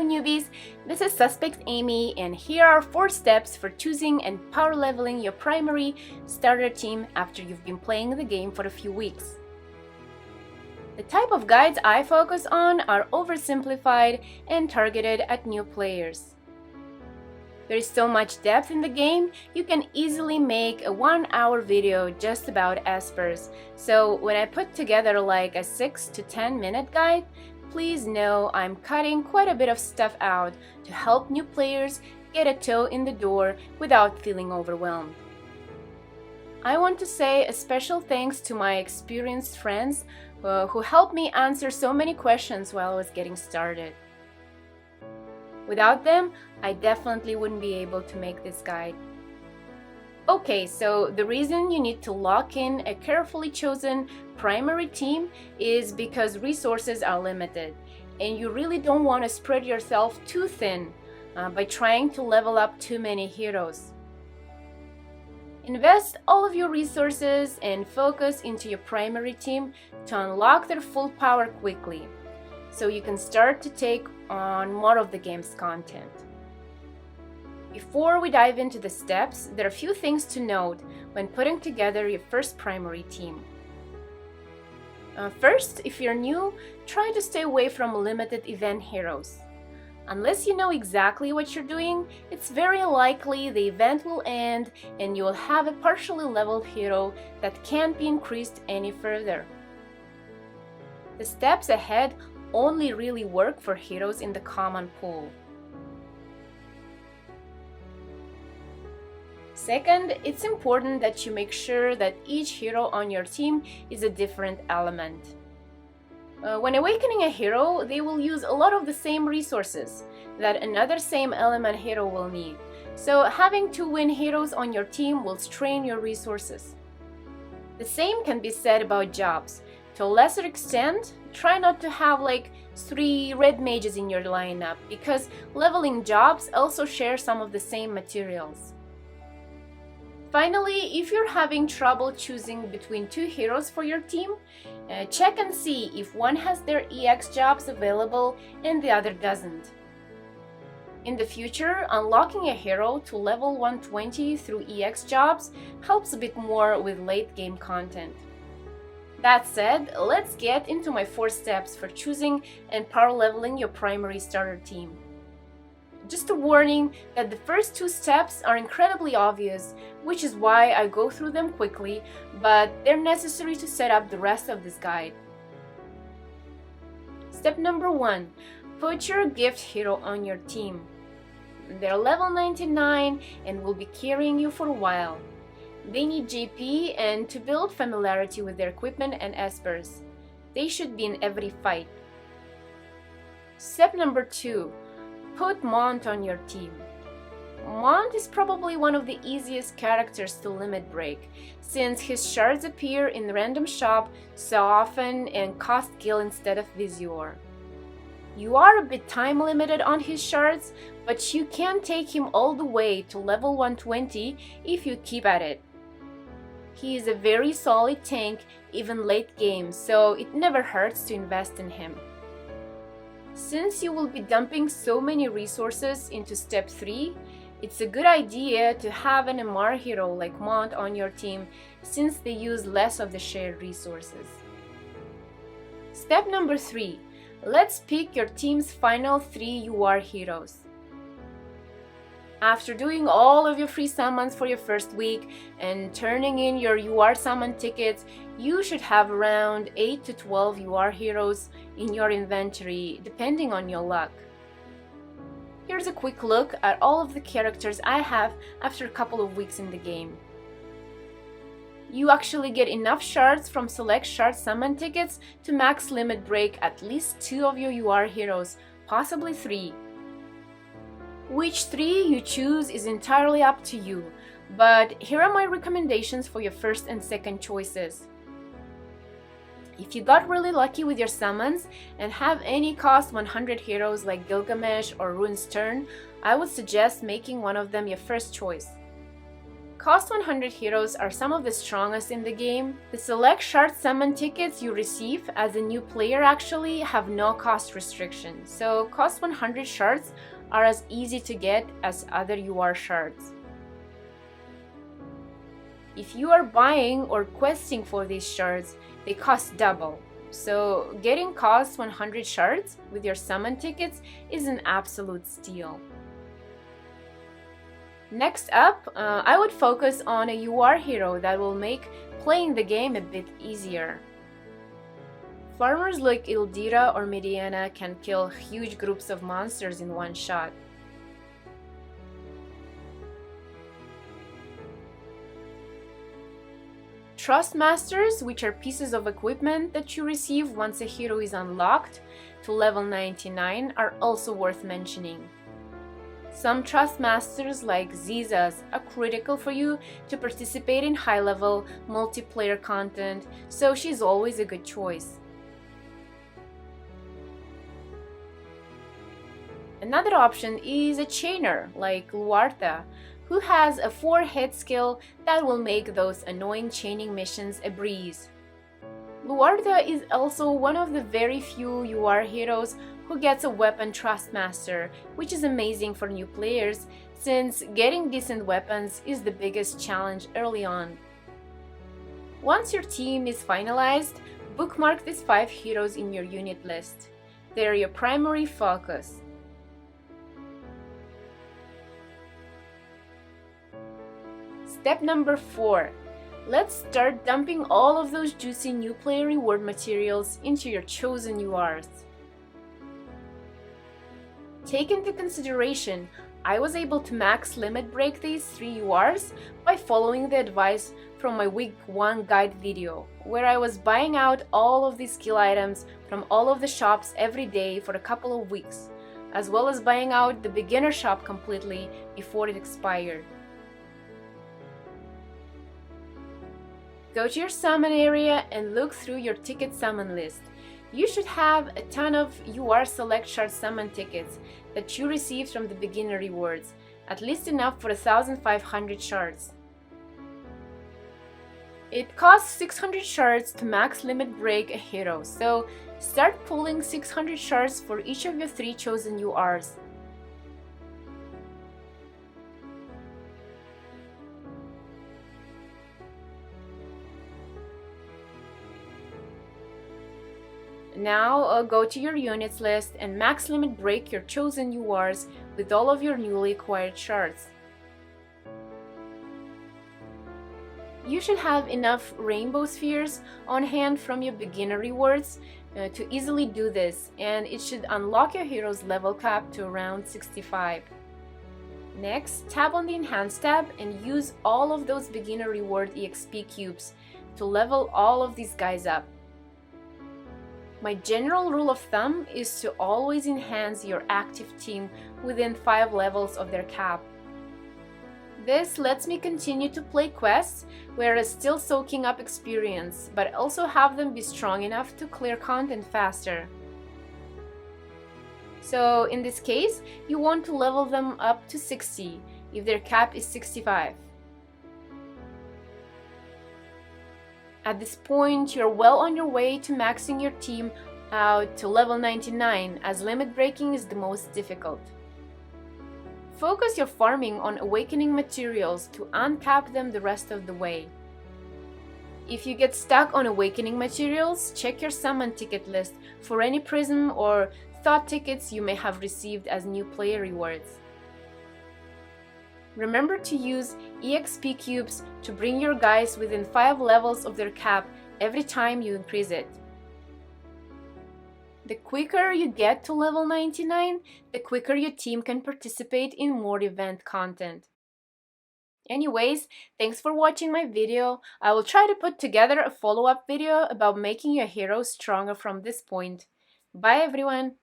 Hello newbies, this is Suspect Amy and here are 4 steps for choosing and power leveling your primary starter team after you've been playing the game for a few weeks. The type of guides I focus on are oversimplified and targeted at new players. There is so much depth in the game, you can easily make a 1-hour video just about espers. So when I put together like a 6 to 10 minute guide, please know I'm cutting quite a bit of stuff out to help new players get a toe in the door without feeling overwhelmed. I want to say a special thanks to my experienced friends who helped me answer so many questions while I was getting started. Without them, I definitely wouldn't be able to make this guide. Okay, so the reason you need to lock in a carefully chosen primary team is because resources are limited, and you really don't want to spread yourself too thin by trying to level up too many heroes. Invest all of your resources and focus into your primary team to unlock their full power quickly, so you can start to take on more of the game's content. Before we dive into the steps, there are a few things to note when putting together your first primary team. First, if you're new, try to stay away from limited event heroes. Unless you know exactly what you're doing, it's very likely the event will end and you will have a partially leveled hero that can't be increased any further. The steps ahead only really work for heroes in the common pool. Second, it's important that you make sure that each hero on your team is a different element. When awakening a hero, they will use a lot of the same resources that another same element hero will need. So having 2 win heroes on your team will strain your resources. The same can be said about jobs. To a lesser extent, try not to have like 3 red mages in your lineup because leveling jobs also share some of the same materials. Finally, if you're having trouble choosing between 2 heroes for your team, check and see if one has their EX jobs available and the other doesn't. In the future, unlocking a hero to level 120 through EX jobs helps a bit more with late game content. That said, let's get into my 4 steps for choosing and power leveling your primary starter team. Just a warning that the first 2 steps are incredibly obvious, which is why I go through them quickly, but they're necessary to set up the rest of this guide. Step number 1. Put your gift hero on your team. They're level 99 and will be carrying you for a while. They need GP and to build familiarity with their equipment and espers. They should be in every fight. Step number 2. Put Mont on your team. Mont is probably one of the easiest characters to limit break, since his shards appear in the random shop so often and cost gil instead of Visior. You are a bit time limited on his shards, but you can take him all the way to level 120 if you keep at it. He is a very solid tank even late game, so it never hurts to invest in him. Since you will be dumping so many resources into step 3, it's a good idea to have an MR hero like Mont on your team since they use less of the shared resources. Step number 3. Let's pick your team's final 3 UR heroes. After doing all of your free summons for your first week and turning in your UR summon tickets, you should have around 8 to 12 UR heroes in your inventory, depending on your luck. Here's a quick look at all of the characters I have after a couple of weeks in the game. You actually get enough shards from select shard summon tickets to max limit break at least 2 of your UR heroes, possibly 3. Which 3 you choose is entirely up to you, but here are my recommendations for your first and second choices. If you got really lucky with your summons and have any cost 100 heroes like Gilgamesh or Rune's Turn, I would suggest making one of them your first choice. Cost 100 heroes are some of the strongest in the game. The select shard summon tickets you receive as a new player actually have no cost restriction, so cost 100 shards are as easy to get as other UR shards. If you are buying or questing for these shards, they cost double, so getting cost 100 shards with your summon tickets is an absolute steal. Next up, I would focus on a UR hero that will make playing the game a bit easier. Farmers like Ildira or Mediana can kill huge groups of monsters in one shot. Trust Masters, which are pieces of equipment that you receive once a hero is unlocked to level 99, are also worth mentioning. Some Trust Masters like Zizas are critical for you to participate in high-level multiplayer content, so she's always a good choice. Another option is a chainer like Luarta, who has a 4-hit skill that will make those annoying chaining missions a breeze. Luarta is also one of the very few UR heroes who gets a weapon Trust Master, which is amazing for new players since getting decent weapons is the biggest challenge early on. Once your team is finalized, bookmark these 5 heroes in your unit list. They're your primary focus. Step number 4. Let's start dumping all of those juicy new player reward materials into your chosen URs. Take into consideration, I was able to max limit break these 3 URs by following the advice from my week 1 guide video, where I was buying out all of these skill items from all of the shops every day for a couple of weeks, as well as buying out the beginner shop completely before it expired. Go to your summon area and look through your ticket summon list. You should have a ton of UR select shard summon tickets that you received from the beginner rewards, at least enough for 1,500 shards. It costs 600 shards to max limit break a hero, so start pulling 600 shards for each of your 3 chosen URs. Now go to your units list and max limit break your chosen URs with all of your newly acquired shards. You should have enough rainbow spheres on hand from your beginner rewards to easily do this, and it should unlock your hero's level cap to around 65. Next, tap on the Enhance tab and use all of those beginner reward EXP cubes to level all of these guys up. My general rule of thumb is to always enhance your active team within 5 levels of their cap. This lets me continue to play quests whereas still soaking up experience, but also have them be strong enough to clear content faster. So in this case, you want to level them up to 60 if their cap is 65. At this point, you're well on your way to maxing your team out to level 99, as limit breaking is the most difficult. Focus your farming on awakening materials to uncap them the rest of the way. If you get stuck on awakening materials, check your summon ticket list for any prism or thought tickets you may have received as new player rewards. Remember to use EXP cubes to bring your guys within 5 levels of their cap every time you increase it. The quicker you get to level 99, the quicker your team can participate in more event content. Anyways, thanks for watching my video. I will try to put together a follow-up video about making your heroes stronger from this point. Bye everyone!